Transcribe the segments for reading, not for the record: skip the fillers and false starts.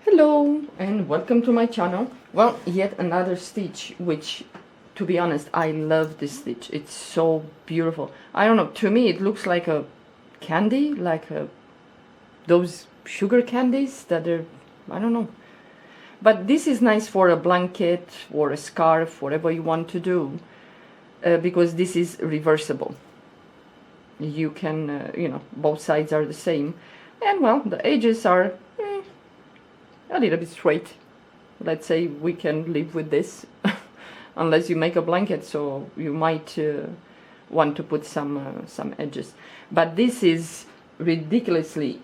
Hello and welcome to my channel. Well, yet another stitch, which to be honest I love this stitch. It's so beautiful. I don't know, to me it looks like a candy, those sugar candies that are, I don't know, but this is nice for a blanket or a scarf, whatever you want to do, because this is reversible. You can both sides are the same, and well, the edges are a little bit straight. Let's say we can live with this unless you make a blanket, so you might want to put some edges, but this is ridiculously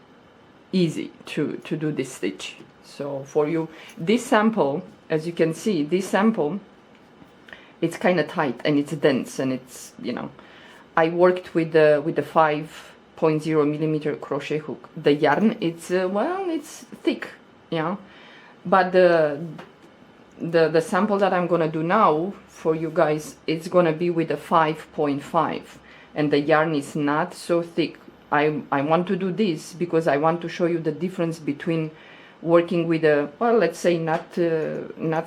easy to do this stitch. So for you, this sample, as you can see, this sample, it's kind of tight and it's dense, and it's, I worked with the 5.0 millimeter crochet hook. The yarn, it's it's thick, but the sample that I'm gonna do now for you guys, it's gonna be with a 5.5, and the yarn is not so thick. I want to do this because I want to show you the difference between working with a, well, let's say not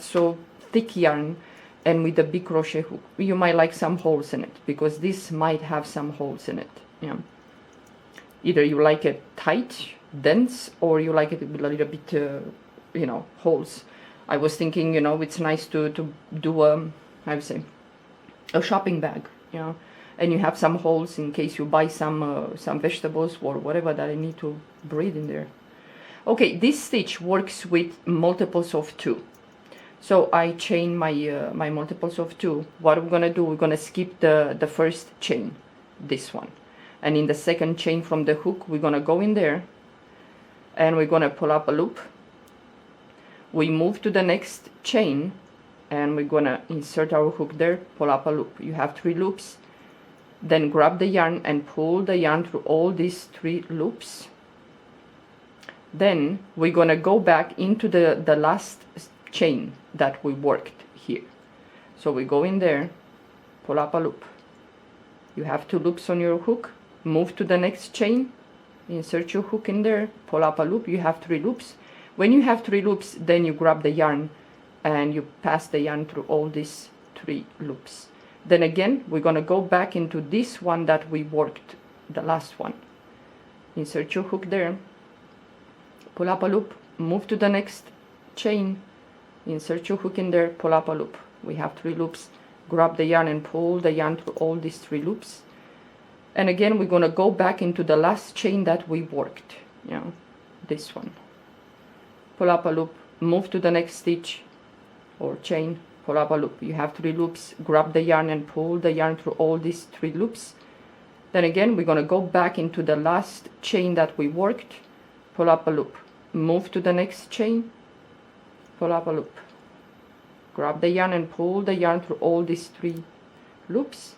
so thick yarn and with a big crochet hook. You might like some holes in it, because this might have some holes in it. Either you like it tight, dense, or you like it with a little bit holes. I was thinking, it's nice to do a shopping bag, and you have some holes in case you buy some vegetables or whatever that I need to breathe in there. Okay, this stitch works with multiples of 2. So I chain my multiples of 2. What we're gonna do, we're gonna skip the first chain, this one, and in the second chain from the hook, we're gonna go in there and we're gonna pull up a loop. We move to the next chain and we're gonna insert our hook there, pull up a loop. You have 3 loops. Then grab the yarn and pull the yarn through all these 3 loops. Then we're gonna go back into the last chain that we worked here. So we go in there, pull up a loop. You have 2 loops on your hook. Move to the next chain, insert your hook in there, pull up a loop. You have 3 loops. When you have 3 loops, then you grab the yarn and you pass the yarn through all these 3 loops. Then again, we're gonna go back into this one that we worked, the last one. Insert your hook there, pull up a loop, move to the next chain, insert your hook in there, pull up a loop. We have 3 loops. Grab the yarn and pull the yarn through all these 3 loops. And again, we're gonna go back into the last chain that we worked, this one. Pull up a loop, move to the next stitch or chain, pull up a loop. You have 3 loops. Grab the yarn and pull the yarn through all these 3 loops. Then again, we're gonna go back into the last chain that we worked, pull up a loop, move to the next chain, pull up a loop. Grab the yarn and pull the yarn through all these 3 loops.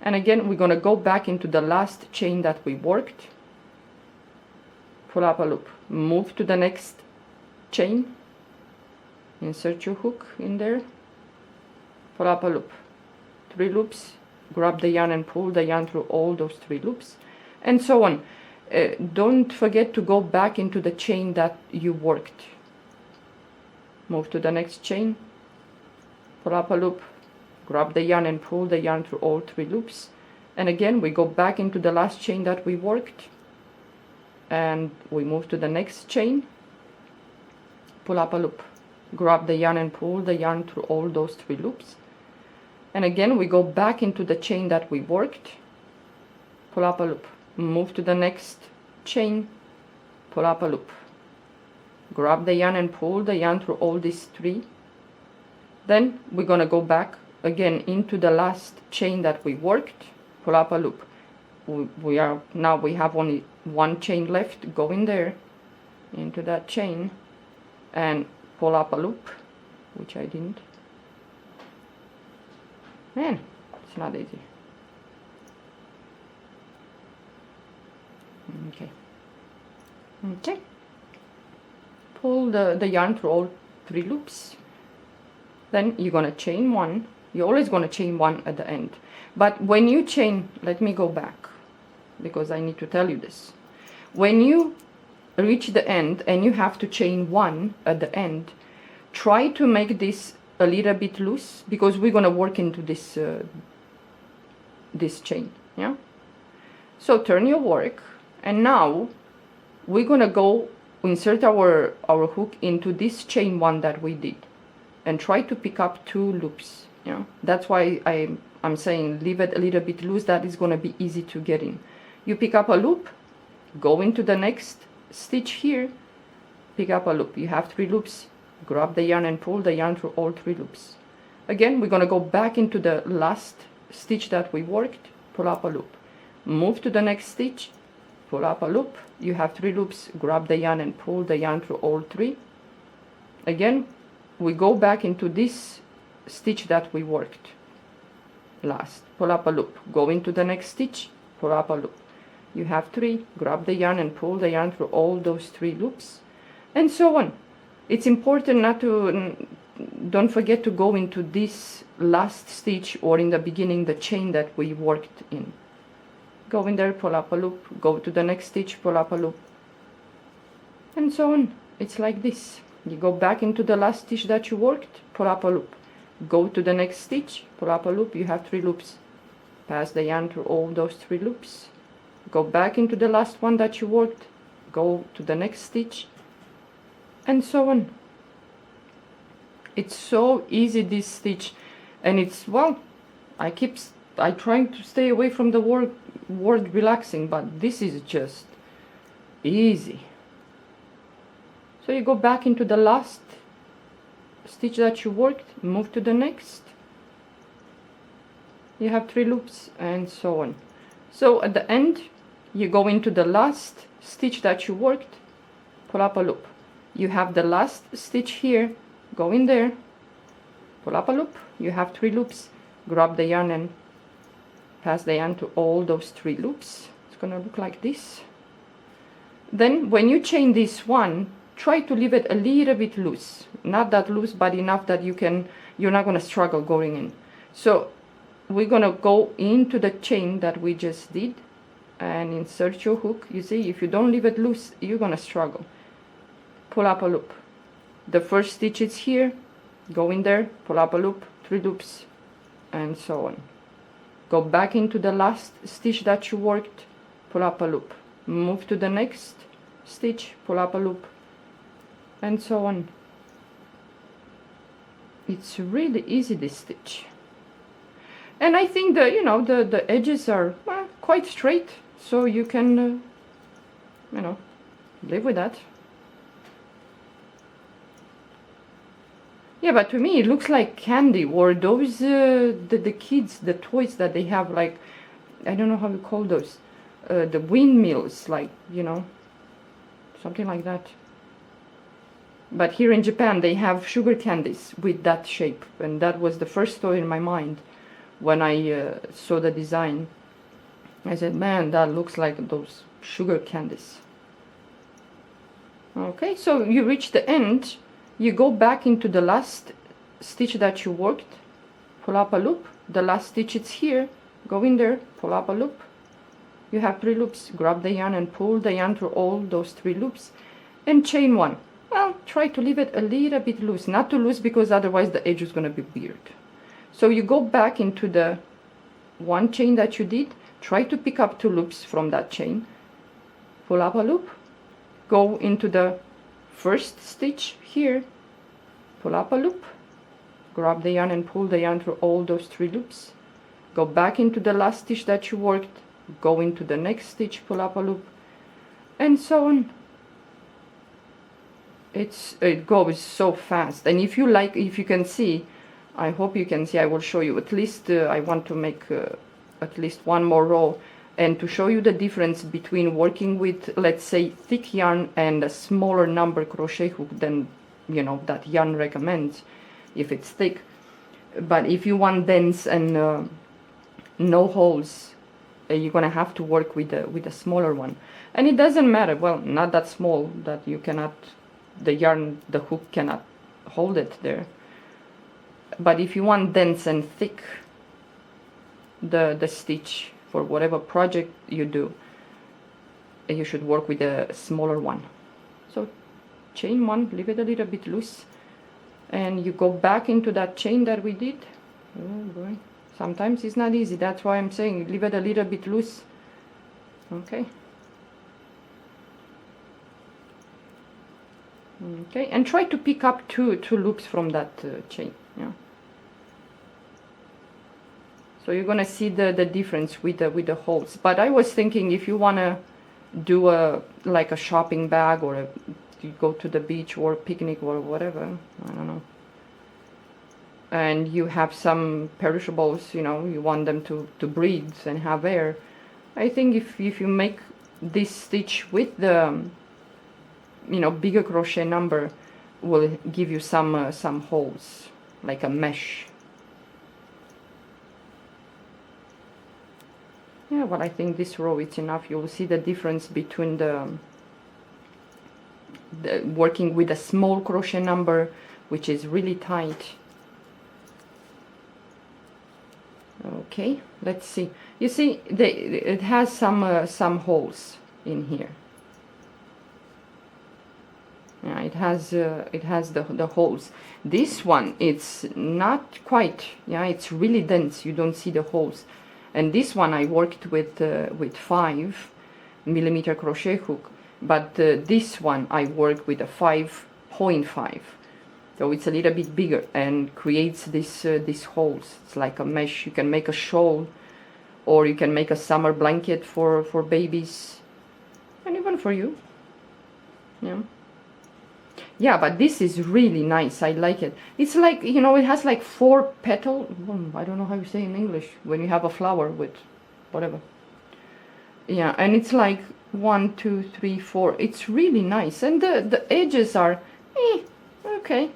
And again, we're gonna go back into the last chain that we worked, pull up a loop, move to the next chain, insert your hook in there, pull up a loop, 3 loops, grab the yarn and pull the yarn through all those 3 loops, and so on. Don't forget to go back into the chain that you worked. Move to the next chain, pull up a loop, grab the yarn and pull the yarn through all 3 loops, and again we go back into the last chain that we worked, and we move to the next chain, pull up a loop, grab the yarn and pull the yarn through all those 3 loops, and again we go back into the chain that we worked, pull up a loop, move to the next chain, pull up a loop, grab the yarn and pull the yarn through all these 3. Then we're gonna go back again into the last chain that we worked, pull up a loop. We have only 1 chain left. Go in there into that chain and pull up a loop, which I didn't. Man, it's not easy. Okay, pull the yarn through all 3 loops. Then you're gonna chain 1. You're always gonna chain 1 at the end, but when you chain, let me go back because I need to tell you this. When you reach the end and you have to chain 1 at the end, try to make this a little bit loose, because we're going to work into this this chain. Yeah, so turn your work, and now we're going to go insert our hook into this chain 1 that we did, and try to pick up 2 loops. Yeah, that's why I'm saying leave it a little bit loose. That is going to be easy to get in. You pick up a loop, go into the next stitch here, pick up a loop. You have 3 loops, grab the yarn and pull the yarn through all 3 loops. Again, we're going to go back into the last stitch that we worked, pull up a loop, move to the next stitch, pull up a loop. You have 3 loops, grab the yarn and pull the yarn through all 3. Again, we go back into this stitch that we worked last, pull up a loop, go into the next stitch, pull up a loop. You have 3, grab the yarn and pull the yarn through all those 3 loops, and so on. It's important not to, don't forget to go into this last stitch, or in the beginning the chain that we worked in. Go in there, pull up a loop, go to the next stitch, pull up a loop, and so on. It's like this. You go back into the last stitch that you worked, pull up a loop, go to the next stitch, pull up a loop. You have 3 loops, pass the yarn through all those 3 loops, go back into the last one that you worked, go to the next stitch, and so on. It's so easy, this stitch, and it's, well, I trying to stay away from the word relaxing, but this is just easy. So you go back into the last stitch that you worked, move to the next, you have 3 loops, and so on. So at the end, you go into the last stitch that you worked, pull up a loop. You have the last stitch here, go in there, pull up a loop. You have 3 loops, grab the yarn and pass the yarn to all those 3 loops. It's gonna look like this. Then when you chain this one, try to leave it a little bit loose, not that loose, but enough that you're not gonna struggle going in. So we're gonna go into the chain that we just did and insert your hook. You see, if you don't leave it loose, you're gonna struggle. Pull up a loop. The first stitch is here, go in there, pull up a loop, 3 loops, and so on. Go back into the last stitch that you worked, pull up a loop, move to the next stitch, pull up a loop, and so on. It's really easy, this stitch. And I think the edges are, well, quite straight, so you can live with that. Yeah, but to me it looks like candy, or those the kids, the toys that they have, like, I don't know how you call those, the windmills, like, something like that. But here in Japan they have sugar candies with that shape, and that was the first toy in my mind when I saw the design. I said, man, that looks like those sugar candies. Okay, so you reach the end. You go back into the last stitch that you worked, pull up a loop. The last stitch is here, go in there, pull up a loop. You have 3 loops, grab the yarn and pull the yarn through all those 3 loops, and chain 1. Well, try to leave it a little bit loose, not too loose, because otherwise the edge is going to be weird. So you go back into the one chain that you did, try to pick up 2 loops from that chain, pull up a loop, go into the first stitch here, pull up a loop, grab the yarn and pull the yarn through all those 3 loops, go back into the last stitch that you worked, go into the next stitch, pull up a loop, and so on. It goes so fast. And if you can see, I hope you can see, I will show you at least, I want to make at least one more row, and to show you the difference between working with, let's say, thick yarn and a smaller number crochet hook than that yarn recommends if it's thick. But if you want dense and no holes, you're gonna have to work with a smaller one. And it doesn't matter, well, not that small that you cannot, the hook cannot hold it there. But if you want dense and thick, the stitch for whatever project you do, you should work with a smaller one. chain one, leave it a little bit loose, and you go back into that chain that we did. Oh boy, sometimes it's not easy, that's why I'm saying leave it a little bit loose. Okay. Okay, and try to pick up two loops from that chain. Yeah. So you're gonna see the difference with the holes. But I was thinking if you wanna do like a shopping bag, or you go to the beach or picnic or whatever, I don't know, and you have some perishables, you know, you want them to breathe and have air. I think if you make this stitch with the bigger crochet number, will give you some holes, like a mesh. Yeah, well, I think this row is enough. You'll see the difference between the working with a small crochet number, which is really tight. Okay, let's see. You see, it has some holes in here. Yeah, it has the holes. This one, it's not quite. Yeah, it's really dense. You don't see the holes. And this one I worked with 5mm crochet hook, but this one I work with a 5.5. So it's a little bit bigger and creates these holes. It's like a mesh. You can make a shawl, or you can make a summer blanket for babies, and even for you. Yeah. Yeah, but this is really nice. I like it. It's like, you know, it has like 4 petals. I don't know how you say in English when you have a flower with whatever. Yeah, and it's like 1, 2, 3, 4. It's really nice, and the edges are okay.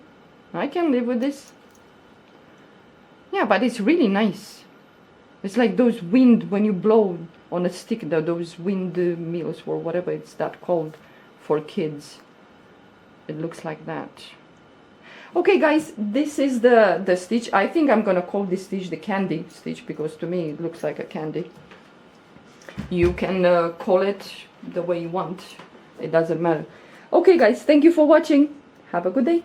I can live with this. Yeah, but it's really nice. It's like those wind, when you blow on a stick, those wind mills or whatever it's that called for kids. It looks like that. Okay guys, this is the stitch. I think I'm gonna call this stitch the candy stitch, because to me it looks like a candy. You can call it the way you want. It doesn't matter. Okay guys, thank you for watching. Have a good day.